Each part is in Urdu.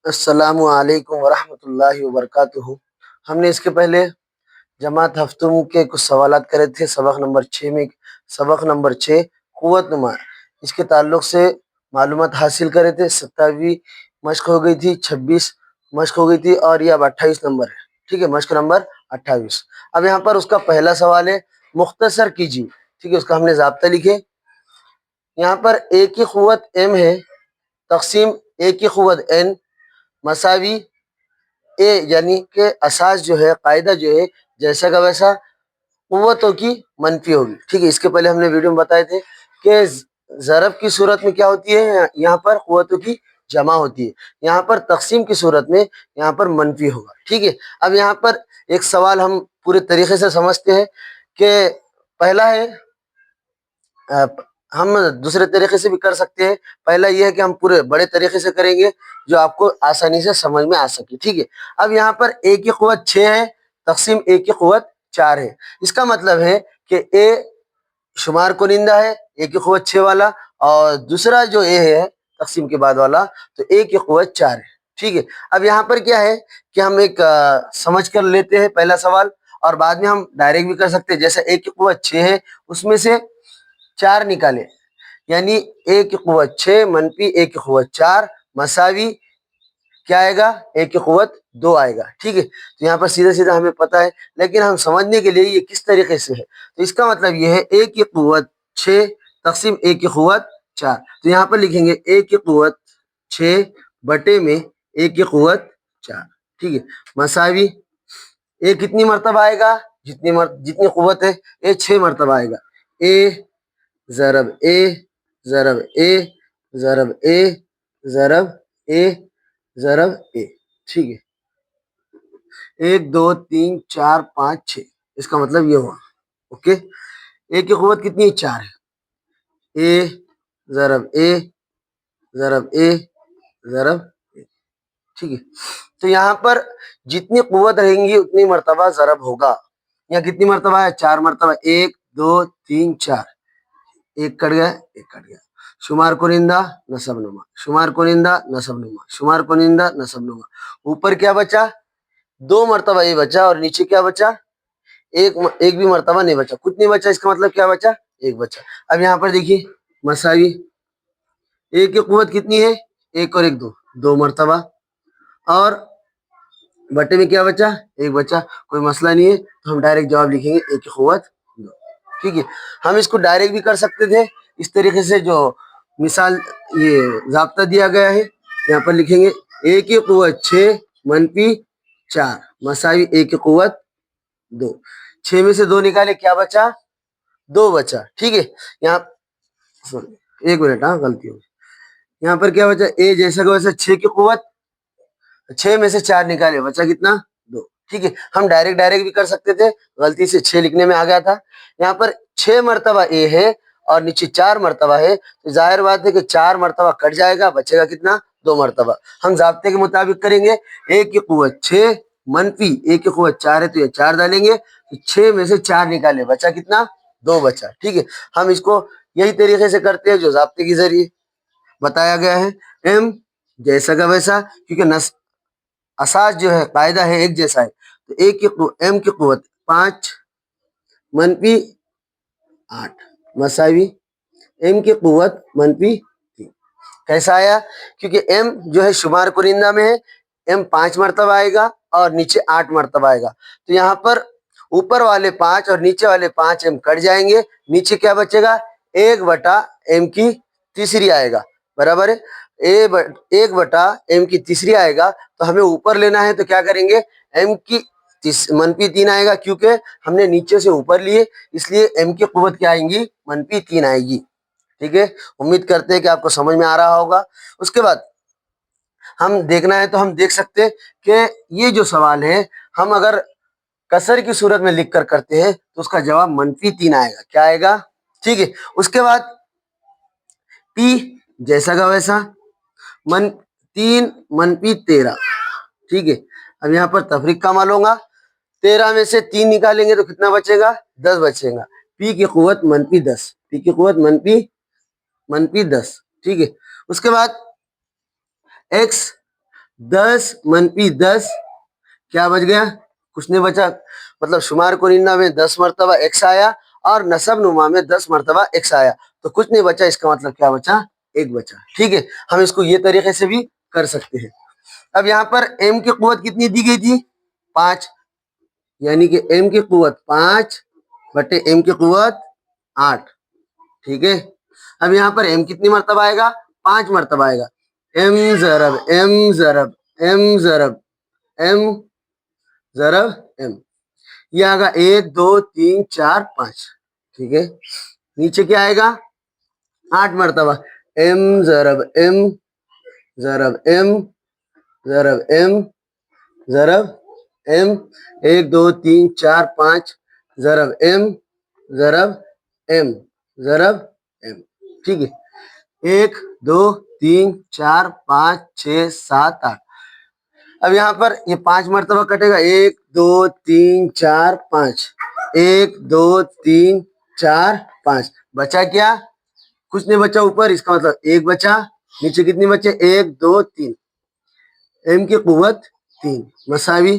السلام علیکم ورحمۃ اللہ وبرکاتہ۔ ہم نے اس کے پہلے جماعت ہفتوں کے کچھ سوالات کرے تھے سبق نمبر 6 قوت نما، اس کے تعلق سے معلومات حاصل کرے تھے۔ 27 مشق ہو گئی تھی، 26 مشق ہو گئی تھی، اور یہ اب 28 نمبر ہے۔ ٹھیک ہے، مشق نمبر 28۔ اب یہاں پر اس کا پہلا سوال ہے، مختصر کیجیے۔ ٹھیک ہے، اس کا ہم نے ضابطہ لکھے۔ یہاں پر اے کی قوت m ہے، تقسیم اے کی قوت n مساوی اے، یعنی کہ اساس جو ہے، قاعدہ جو ہے جیسا کا ویسا قوتوں کی منفی ہوگی۔ ٹھیک ہے، اس کے پہلے ہم نے ویڈیو میں بتائے تھے کہ ضرب کی صورت میں کیا ہوتی ہے، یہاں پر قوتوں کی جمع ہوتی ہے، یہاں پر تقسیم کی صورت میں یہاں پر منفی ہوگا۔ ٹھیک ہے، اب یہاں پر ایک سوال ہم پورے طریقے سے سمجھتے ہیں کہ پہلا ہے، ہم دوسرے طریقے سے بھی کر سکتے ہیں۔ پہلا یہ ہے کہ ہم پورے بڑے طریقے سے کریں گے جو آپ کو آسانی سے سمجھ میں آ سکے۔ ٹھیک ہے، اب یہاں پر اے کی قوت 6 ہے، تقسیم اے کی قوت 4 ہے۔ اس کا مطلب ہے کہ اے شمار کنندہ ہے، اے کی قوت 6 والا، اور دوسرا جو اے ہے تقسیم کے بعد والا، تو اے کی قوت 4 ہے۔ ٹھیک ہے، اب یہاں پر کیا ہے کہ ہم ایک سمجھ کر لیتے ہیں پہلا سوال، اور بعد میں ہم ڈائریکٹ بھی کر سکتے ہیں۔ جیسے اے کی قوت 6 ہے، اس میں سے 4 نکالے، یعنی اے کی قوت 6 منفی اے کی قوت 4 مساوی کیا آئے گا، اے کی قوت 2 آئے گا۔ ٹھیک ہے، تو یہاں پر سیدھا سیدھا ہمیں پتہ ہے، لیکن ہم سمجھنے کے لیے یہ کس طریقے سے ہے، تو اس کا مطلب یہ ہے اے کی قوت 6 تقسیم اے کی قوت 4، تو یہاں پر لکھیں گے اے کی قوت 6 بٹے میں اے کی قوت 4۔ ٹھیک ہے، مساوی اے کتنی مرتبہ آئے گا، جتنی قوت ہے اے 6 مرتبہ آئے گا، اے ضرب اے ضرب اے ضرب اے ضرب اے ضرب اے۔ ٹھیک ہے، 1 2 3 4 5 6، اس کا مطلب یہ ہوا۔ اوکے، اے کی قوت کتنی ہے، 4 ہے، اے ضرب اے ضرب اے ضرب اے۔ ٹھیک ہے، تو یہاں پر جتنی قوت رہیں گی اتنی مرتبہ ضرب ہوگا۔ یہاں کتنی مرتبہ ہے، 4 مرتبہ، 1 2 3 4، ایک کٹ گیا، ایک کٹ گیا۔ شمار کنندہ نصب نما، شمار کنندہ نصب نما، شمار کنندہ نصب نما۔ اوپر کیا بچا، 2 مرتبہ یہ بچا، اور نیچے کیا بچا، ایک بھی مرتبہ نہیں بچا، کچھ نہیں بچا، اس کا مطلب کیا بچا، 1 بچا۔ اب یہاں پر دیکھیے مساوی اے کی قوت کتنی ہے، 1 اور 1 2، 2 مرتبہ، اور بٹے میں کیا بچا، 1 بچا، کوئی مسئلہ نہیں ہے، تو ہم ڈائریکٹ جواب لکھیں گے اے کی قوت 2۔ ٹھیک ہے، ہم اس کو ڈائریکٹ بھی کر سکتے تھے اس طریقے سے، جو مثال یہ ضابطہ دیا گیا ہے، یہاں پر لکھیں گے اے کی قوت 6 منفی 4 مساوی اے کی قوت 2۔ 6 میں سے 2 نکالے، کیا بچا، 2 بچا۔ ٹھیک ہے، یہاں ایک منٹ، ہاں غلطی ہوگی، یہاں پر کیا بچا، اے جیسا کہ ویسا 6 کی قوت، 6 میں سے 4 نکالے، بچا کتنا، 2۔ ٹھیک ہے، ہم ڈائریکٹ بھی کر سکتے تھے، غلطی سے 6 لکھنے میں آ گیا تھا۔ یہاں پر 6 مرتبہ اے ہے اور نیچے 4 مرتبہ ہے، تو ظاہر بات ہے کہ 4 مرتبہ کٹ جائے گا، بچے گا کتنا، 2 مرتبہ۔ ہم ضابطے کے مطابق کریں گے، اے کی قوت 6 منفی اے کی قوت 4 ہے، تو یہ 4 ڈالیں گے، تو 6 میں سے 4 نکالے، بچا کتنا، 2 بچا۔ ٹھیک ہے، ہم اس کو یہی طریقے سے کرتے ہیں جو ضابطے کے ذریعے بتایا گیا ہے۔ ایم جیسا کا ویسا، کیونکہ اساس جو ہے، قاعدہ ہے ایک جیسا ہے، تو ایم کی قوت 5 منفی 8 مساوی ایم کی قوت منفی 3۔ کیسا آیا، کیونکہ ایم جو ہے شمار کنندہ میں ہے، ایم 5 مرتبہ آئے گا اور نیچے 8 مرتبہ آئے گا، تو یہاں پر اوپر والے 5 اور نیچے والے 5 ایم کٹ جائیں گے، نیچے کیا بچے گا، 1 بٹا ایم کی تیسری آئے گا، برابر ہے، 1 بٹا ایم کی تیسری آئے گا، تو ہمیں اوپر لینا ہے، تو کیا کریں گے، ایم کی منفی 3 آئے گا، کیونکہ ہم نے نیچے سے اوپر لیے، اس لیے ایم کی قوت کیا آئیں گی، منفی 3 آئے گی۔ ٹھیک ہے، امید کرتے ہیں کہ آپ کو سمجھ میں آ رہا ہوگا۔ اس کے بعد ہم دیکھنا ہے تو ہم دیکھ سکتے کہ یہ جو سوال ہے، ہم اگر کسر کی صورت میں لکھ کر کرتے ہیں تو اس کا جواب منفی 3 آئے گا، کیا آئے گا، ٹھیک ہے۔ اس کے بعد پی جیسا کا ویسا 3 منفی 13، ٹھیک ہے۔ اب یہاں پر تفریق کا عمل ہوگا، 13 میں سے 3 نکالیں گے تو کتنا بچے گا، 10 بچے گا، پی کی قوت منفی 10، پی کی قوت منفی 10، ٹھیک ہے۔ اس کے بعد ایکس 10 منفی 10 کیا بچ گیا؟ کچھ نہیں بچا، مطلب شمار کنندہ میں 10 مرتبہ x آیا اور نسب نما میں 10 مرتبہ x آیا، تو کچھ نہیں بچا، اس کا مطلب کیا بچا؟ 1 بچا۔ ٹھیک ہے، ہم اس کو یہ طریقے سے بھی کر سکتے ہیں۔ اب یہاں پر m کی قوت کتنی دی گئی تھی؟ 5، یعنی کہ m کی قوت 5 بٹے m کی قوت 8۔ ٹھیک ہے، اب یہاں پر m کتنی مرتبہ آئے گا؟ 5 مرتبہ آئے گا۔ m ضرب m ضرب m ضرب m ضرب m، یہ آئے گا 1 2 3 4 5۔ ٹھیک ہے، نیچے کیا آئے گا؟ 8 مرتبہ m ضرب m ضرب m ضرب m ضرب m، 1 2 3 4 5 ضرب m ضرب m ضرب m۔ ٹھیک ہے، 1 2 3 4 5 6 7 8۔ اب یہاں پر یہ 5 مرتبہ کٹے گا، 1 2 3 4 5، 1 2 3 4 5، بچا کیا؟ کچھ نہیں بچا اوپر، اس کا مطلب 1 بچا۔ نیچے کتنی بچے؟ 1 2 3، m کی قوت 3 مساوی۔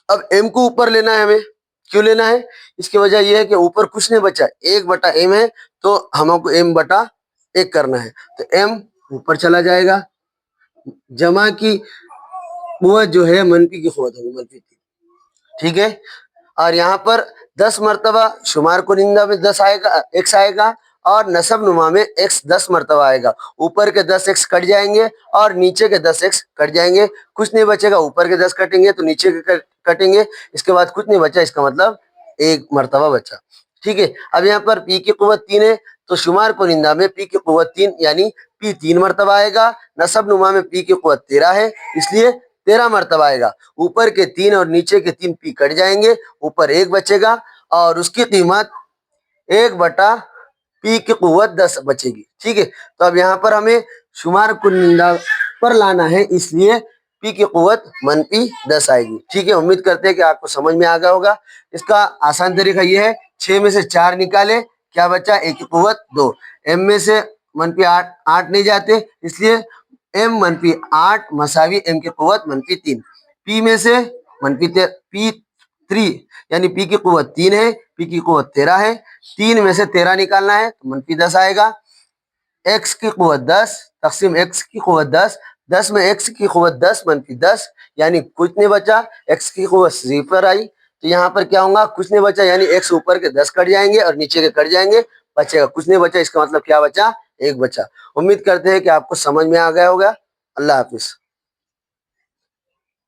اب m کو اوپر لینا ہے ہمیں، کیوں لینا ہے؟ اس کی وجہ یہ ہے کہ اوپر کچھ نہیں بچا، 1 بٹا m ہے، تو ہم کو m بٹا 1 کرنا ہے، تو m اوپر چلا جائے گا، جمع کی قوت جو ہے منفی کی قوت ہوگی، منفی 3۔ ٹھیک ہے، اور یہاں پر 10 مرتبہ شمار کنندہ میں 10 آئے گا، x آئے گا، اور نسب نما میں x 10 مرتبہ آئے گا۔ اوپر کے 10x کٹ جائیں گے اور نیچے کے 10x کٹ جائیں گے، کچھ نہیں بچے گا، اوپر کے 10 کٹیں گے تو نیچے کے کٹیں گے، اس کے بعد کچھ نہیں بچا، اس کا مطلب 1 مرتبہ بچا۔ ٹھیک ہے، اب یہاں پر p کی قوت 3 ہے، تو شمار کنندہ میں p کی قوت 3 یعنی p 3 مرتبہ آئے گا، نسب نما میں p کی قوت 13 ہے، اس لیے 13 مرتبہ آئے گا۔ اوپر کے 3 اور نیچے کے 3 p کٹ جائیں گے، اوپر 1 بچے گا، اور اس کی قیمت 1 بٹا p کی قوت 10 بچے گی۔ ٹھیک ہے، تو اب یہاں پر ہمیں شمار کنندہ پر لانا ہے، اس لیے p کی قوت منفی 10 آئے گی۔ ٹھیک ہے، امید کرتے ہیں کہ آپ کو سمجھ میں آ گیا ہوگا۔ اس کا آسان طریقہ یہ ہے، 6 میں سے 4 نکالے، کیا بچا؟ a کی قوت 2۔ m میں سے منفی 8 نہیں جاتے، اس لیے m منفی 8 مساوی m کی قوت منفی 3۔ p میں سے منفی p3 یعنی p کی قوت 3 ہے، p کی قوت 13 ہے، 3 میں سے 13 نکالنا ہے تو منفی 10 آئے گا۔ x کی قوت 10 تقسیم x کی قوت 10، 10 میں x کی قوت 10 منفی 10 یعنی کچھ نہیں بچا، x کی قوت 0 آئی، تو یہاں پر کیا ہوگا؟ کچھ نہیں بچا، یعنی x اوپر کے 10 کٹ جائیں گے اور نیچے کے کٹ جائیں گے، بچے گا کچھ نہیں بچا، اس کا مطلب کیا بچا؟ 1 بچا۔ امید کرتے ہیں کہ آپ کو سمجھ میں آ گیا ہوگا۔ اللہ حافظ۔